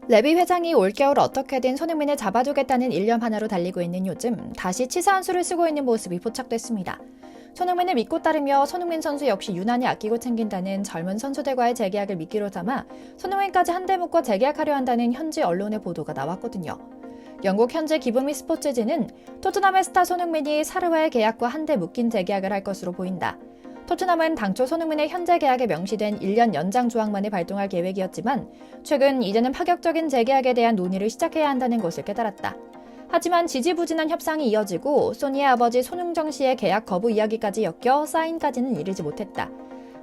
레비 회장이 올겨울 어떻게든 손흥민을 잡아두겠다는 일념 하나로 달리고 있는 요즘 다시 치사한 수를 쓰고 있는 모습이 포착됐습니다. 손흥민을 믿고 따르며 손흥민 선수 역시 유난히 아끼고 챙긴다는 젊은 선수들과의 재계약을 미끼로 삼아 손흥민까지 한데 묶어 재계약하려 한다는 현지 언론의 보도가 나왔거든요. 영국 현지 기브미 스포츠지는 토트넘의 스타 손흥민이 사르와의 계약과 한데 묶인 재계약을 할 것으로 보인다. 토트넘은 당초 손흥민의 현재 계약에 명시된 1년 연장 조항만을 발동할 계획이었지만 최근 이제는 파격적인 재계약에 대한 논의를 시작해야 한다는 것을 깨달았다. 하지만 지지부진한 협상이 이어지고 소니의 아버지 손흥정 씨의 계약 거부 이야기까지 엮여 사인까지는 이르지 못했다.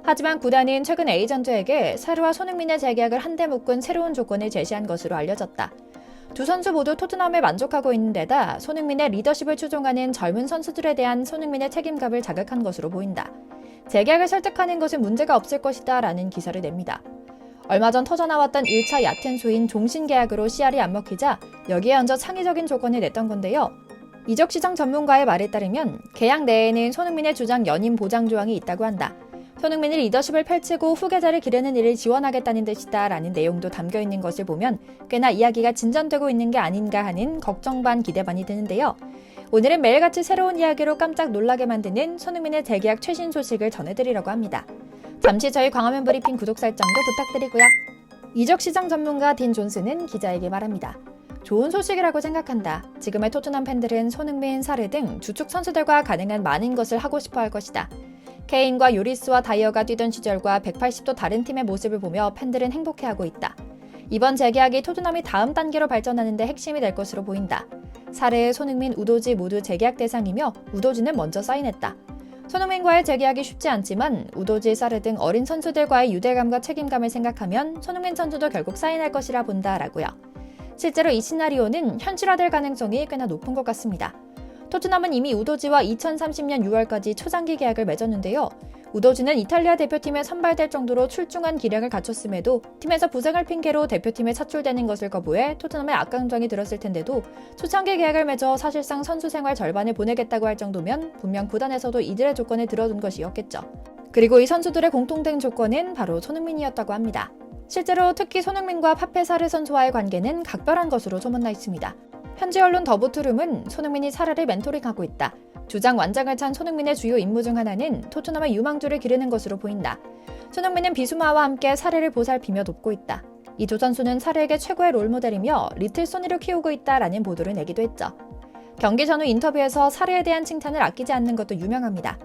하지만 구단은 최근 에이전트에게 사르와 손흥민의 재계약을 한데 묶은 새로운 조건을 제시한 것으로 알려졌다. 두 선수 모두 토트넘에 만족하고 있는 데다 손흥민의 리더십을 추종하는 젊은 선수들에 대한 손흥민의 책임감을 자극한 것으로 보인다. 재계약을 설득하는 것은 문제가 없을 것이다 라는 기사를 냅니다. 얼마 전 터져나왔던 1차 얕은 수인 종신 계약으로 씨알이 안 먹히자 여기에 얹어 창의적인 조건을 냈던 건데요. 이적 시장 전문가의 말에 따르면 계약 내에는 손흥민의 주장 연임 보장 조항이 있다고 한다. 손흥민이 리더십을 펼치고 후계자를 기르는 일을 지원하겠다는 뜻이다 라는 내용도 담겨 있는 것을 보면 꽤나 이야기가 진전되고 있는 게 아닌가 하는 걱정 반 기대 반이 드는데요. 오늘은 매일같이 새로운 이야기로 깜짝 놀라게 만드는 손흥민의 재계약 최신 소식을 전해드리려고 합니다. 잠시 저희 광화문 브리핑 구독 설정도 부탁드리고요. 이적 시장 전문가 딘 존슨은 기자에게 말합니다. 좋은 소식이라고 생각한다. 지금의 토트넘 팬들은 손흥민, 사르 등 주축 선수들과 가능한 많은 것을 하고 싶어 할 것이다. 케인과 요리스와 다이어가 뛰던 시절과 180도 다른 팀의 모습을 보며 팬들은 행복해하고 있다. 이번 재계약이 토트넘이 다음 단계로 발전하는 데 핵심이 될 것으로 보인다. 사르, 손흥민, 우도지 모두 재계약 대상이며 우도지는 먼저 사인했다. 손흥민과의 재계약이 쉽지 않지만 우도지, 사르 등 어린 선수들과의 유대감과 책임감을 생각하면 손흥민 선수도 결국 사인할 것이라 본다라고요. 실제로 이 시나리오는 현실화될 가능성이 꽤나 높은 것 같습니다. 토트넘은 이미 우도지와 2030년 6월까지 초장기 계약을 맺었는데요. 우도지는 이탈리아 대표팀에 선발될 정도로 출중한 기량을 갖췄음에도 팀에서 부상을 핑계로 대표팀에 차출되는 것을 거부해 토트넘에 악감정이 들었을 텐데도 초창기 계약을 맺어 사실상 선수 생활 절반을 보내겠다고 할 정도면 분명 구단에서도 이들의 조건을 들어준 것이었겠죠. 그리고 이 선수들의 공통된 조건은 바로 손흥민이었다고 합니다. 실제로 특히 손흥민과 파페 사르 선수와의 관계는 각별한 것으로 소문나 있습니다. 현지 언론 더부투룸은 손흥민이 사르를 멘토링하고 있다. 주장 완장을 찬 손흥민의 주요 임무 중 하나는 토트넘의 유망주를 기르는 것으로 보인다. 손흥민은 비수마와 함께 사르를 보살피며 돕고 있다. 이 두 선수는 사르에게 최고의 롤모델이며 리틀 소니를 키우고 있다라는 보도를 내기도 했죠. 경기 전후 인터뷰에서 사르에 대한 칭찬을 아끼지 않는 것도 유명합니다.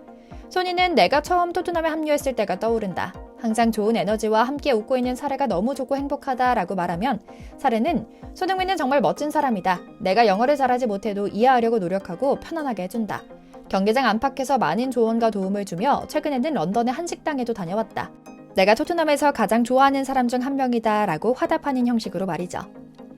소니는 내가 처음 토트넘에 합류했을 때가 떠오른다. 항상 좋은 에너지와 함께 웃고 있는 사르가 너무 좋고 행복하다라고 말하면 사르는 손흥민은 정말 멋진 사람이다. 내가 영어를 잘하지 못해도 이해하려고 노력하고 편안하게 해준다. 경기장 안팎에서 많은 조언과 도움을 주며 최근에는 런던의 한 식당에도 다녀왔다. 내가 토트넘에서 가장 좋아하는 사람 중 한 명이다 라고 화답하는 형식으로 말이죠.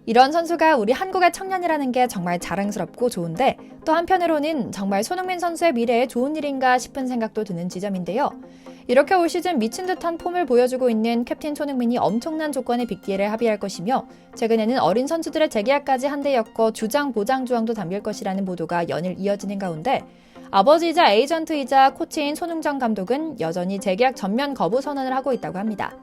이런 선수가 우리 한국의 청년이라는 게 정말 자랑스럽고 좋은데 또 한편으로는 정말 손흥민 선수의 미래에 좋은 일인가 싶은 생각도 드는 지점인데요. 이렇게 올 시즌 미친 듯한 폼을 보여주고 있는 캡틴 손흥민이 엄청난 조건의 빅딜에 합의할 것이며 최근에는 어린 선수들의 재계약까지 한데 엮어 주장 보장 조항도 담길 것이라는 보도가 연일 이어지는 가운데 아버지이자 에이전트이자 코치인 손흥정 감독은 여전히 재계약 전면 거부 선언을 하고 있다고 합니다.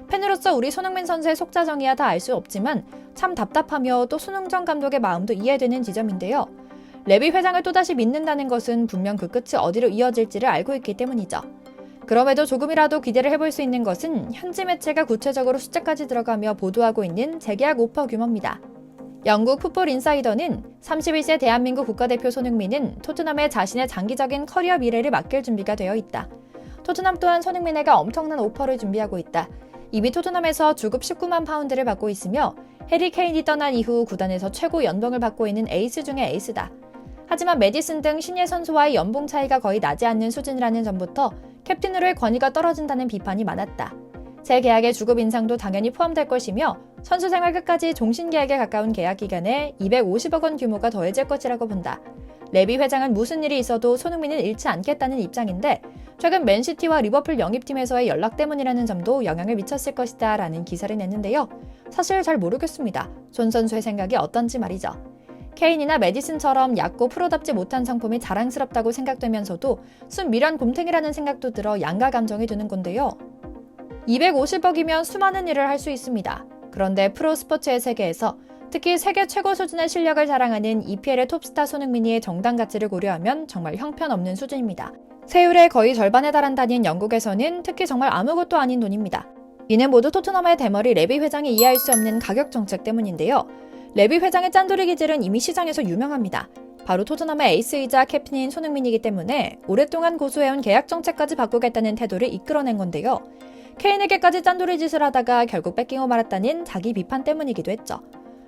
팬으로서 우리 손흥민 선수의 속사정이야 다 알 수 없지만 참 답답하며 또 손흥정 감독의 마음도 이해되는 지점인데요. 레비 회장을 또다시 믿는다는 것은 분명 그 끝이 어디로 이어질지를 알고 있기 때문이죠. 그럼에도 조금이라도 기대를 해볼 수 있는 것은 현지 매체가 구체적으로 숫자까지 들어가며 보도하고 있는 재계약 오퍼 규모입니다. 영국 풋볼 인사이더는 31세 대한민국 국가대표 손흥민은 토트넘에 자신의 장기적인 커리어 미래를 맡길 준비가 되어 있다. 토트넘 또한 손흥민에게 엄청난 오퍼를 준비하고 있다. 이미 토트넘에서 주급 19만 파운드를 받고 있으며 해리 케인이 떠난 이후 구단에서 최고 연봉을 받고 있는 에이스 중의 에이스다. 하지만 메디슨 등 신예 선수와의 연봉 차이가 거의 나지 않는 수준이라는 점부터 캡틴으로의 권위가 떨어진다는 비판이 많았다. 재계약의 주급 인상도 당연히 포함될 것이며 선수 생활 끝까지 종신 계약에 가까운 계약 기간에 250억 원 규모가 더해질 것이라고 본다. 레비 회장은 무슨 일이 있어도 손흥민은 잃지 않겠다는 입장인데 최근 맨시티와 리버풀 영입팀에서의 연락 때문이라는 점도 영향을 미쳤을 것이다 라는 기사를 냈는데요. 사실 잘 모르겠습니다. 존 선수의 생각이 어떤지 말이죠. 케인이나 메디슨처럼 얕고 프로답지 못한 상품이 자랑스럽다고 생각되면서도 순미련 곰탱이라는 생각도 들어 양가 감정이 드는 건데요. 250억이면 수많은 일을 할 수 있습니다. 그런데 프로스포츠의 세계에서 특히 세계 최고 수준의 실력을 자랑하는 EPL의 톱스타 손흥민이 정당 가치를 고려하면 정말 형편없는 수준입니다. 세율의 거의 절반에 달한다는 영국에서는 특히 정말 아무것도 아닌 돈입니다. 이는 모두 토트넘의 대머리 레비 회장이 이해할 수 없는 가격 정책 때문인데요. 레비 회장의 짠돌이 기질은 이미 시장에서 유명합니다. 바로 토트넘의 에이스이자 캡틴인 손흥민이기 때문에 오랫동안 고수해온 계약 정책까지 바꾸겠다는 태도를 이끌어낸 건데요. 케인에게까지 짠돌이 짓을 하다가 결국 뺏기고 말았다는 자기 비판 때문이기도 했죠.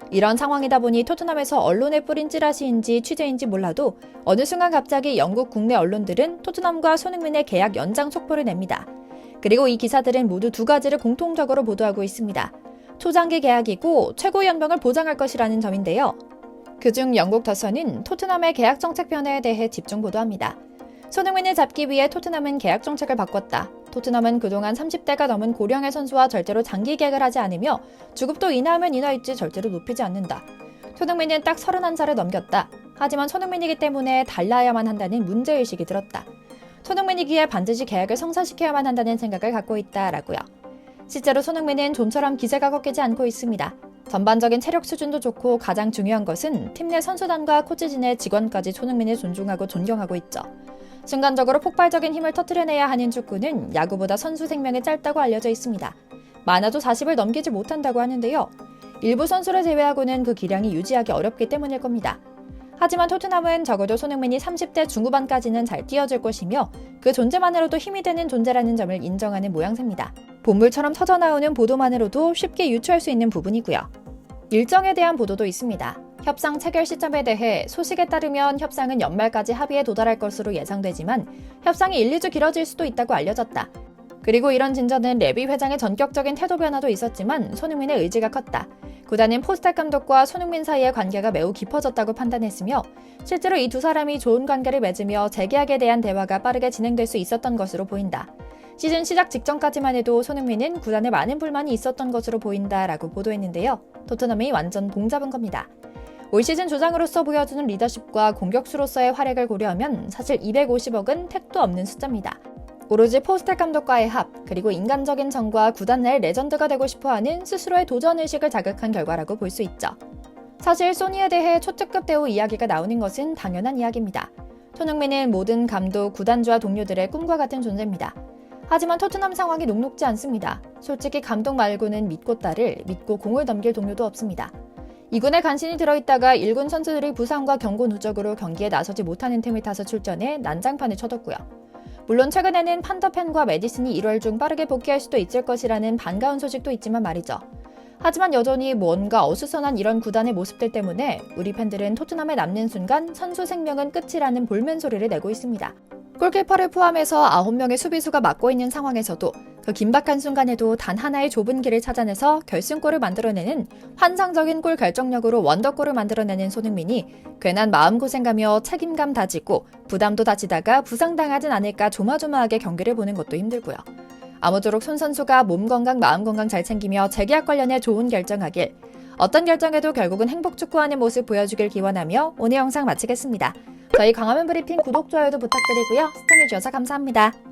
이런 상황이다 보니 토트넘에서 언론에 뿌린 찌라시인지 취재인지 몰라도 어느 순간 갑자기 영국 국내 언론들은 토트넘과 손흥민의 계약 연장 속보를 냅니다. 그리고 이 기사들은 모두 두 가지를 공통적으로 보도하고 있습니다. 초장기 계약이고 최고 연봉을 보장할 것이라는 점인데요. 그중 영국 더선은 토트넘의 계약 정책 변화에 대해 집중 보도합니다. 손흥민을 잡기 위해 토트넘은 계약 정책을 바꿨다. 토트넘은 그동안 30대가 넘은 고령의 선수와 절대로 장기 계약을 하지 않으며 주급도 인하하면 인하했지 절대로 높이지 않는다. 손흥민은 딱 31살을 넘겼다. 하지만 손흥민이기 때문에 달라야만 한다는 문제의식이 들었다. 손흥민이기에 반드시 계약을 성사시켜야만 한다는 생각을 갖고 있다라고요. 실제로 손흥민은 좀처럼 기세가 꺾이지 않고 있습니다. 전반적인 체력 수준도 좋고 가장 중요한 것은 팀 내 선수단과 코치진의 직원까지 손흥민을 존중하고 존경하고 있죠. 순간적으로 폭발적인 힘을 터뜨려내야 하는 축구는 야구보다 선수 생명이 짧다고 알려져 있습니다. 많아도 40을 넘기지 못한다고 하는데요. 일부 선수를 제외하고는 그 기량이 유지하기 어렵기 때문일 겁니다. 하지만 토트넘은 적어도 손흥민이 30대 중후반까지는 잘 뛰어줄 것이며 그 존재만으로도 힘이 되는 존재라는 점을 인정하는 모양새입니다. 본물처럼 터져나오는 보도만으로도 쉽게 유추할 수 있는 부분이고요. 일정에 대한 보도도 있습니다. 협상 체결 시점에 대해 소식에 따르면 협상은 연말까지 합의에 도달할 것으로 예상되지만 협상이 1, 2주 길어질 수도 있다고 알려졌다. 그리고 이런 진전은 레비 회장의 전격적인 태도 변화도 있었지만 손흥민의 의지가 컸다. 구단은 포스텔 감독과 손흥민 사이의 관계가 매우 깊어졌다고 판단했으며 실제로 이 두 사람이 좋은 관계를 맺으며 재계약에 대한 대화가 빠르게 진행될 수 있었던 것으로 보인다. 시즌 시작 직전까지만 해도 손흥민은 구단에 많은 불만이 있었던 것으로 보인다라고 보도했는데요. 토트넘이 완전 봉잡은 겁니다. 올 시즌 주장으로서 보여주는 리더십과 공격수로서의 활약을 고려하면 사실 250억은 택도 없는 숫자입니다. 오로지 포스텔 감독과의 합, 그리고 인간적인 정과 구단 내 레전드가 되고 싶어하는 스스로의 도전의식을 자극한 결과라고 볼 수 있죠. 사실 소니에 대해 초특급 배우 이야기가 나오는 것은 당연한 이야기입니다. 손흥민은 모든 감독, 구단주와 동료들의 꿈과 같은 존재입니다. 하지만 토트넘 상황이 녹록지 않습니다. 솔직히 감독 말고는 믿고 따를, 믿고 공을 넘길 동료도 없습니다. 2군에 간신히 들어있다가 1군 선수들이 부상과 경고 누적으로 경기에 나서지 못하는 틈을 타서 출전해 난장판을 쳐뒀고요. 물론 최근에는 판더펜과 메디슨이 1월 중 빠르게 복귀할 수도 있을 것이라는 반가운 소식도 있지만 말이죠. 하지만 여전히 뭔가 어수선한 이런 구단의 모습들 때문에 우리 팬들은 토트넘에 남는 순간 선수 생명은 끝이라는 볼멘 소리를 내고 있습니다. 골키퍼를 포함해서 9명의 수비수가 맡고 있는 상황에서도 그 긴박한 순간에도 단 하나의 좁은 길을 찾아내서 결승골을 만들어내는 환상적인 골 결정력으로 원더골을 만들어내는 손흥민이 괜한 마음고생가며 책임감 다지고 부담도 다지다가 부상당하진 않을까 조마조마하게 경기를 보는 것도 힘들고요. 아무쪼록 손 선수가 몸 건강, 마음 건강 잘 챙기며 재계약 관련해 좋은 결정하길, 어떤 결정에도 결국은 행복 축구하는 모습 보여주길 기원하며 오늘 영상 마치겠습니다. 저희 광화문 브리핑 구독, 좋아요도 부탁드리고요. 시청해주셔서 감사합니다.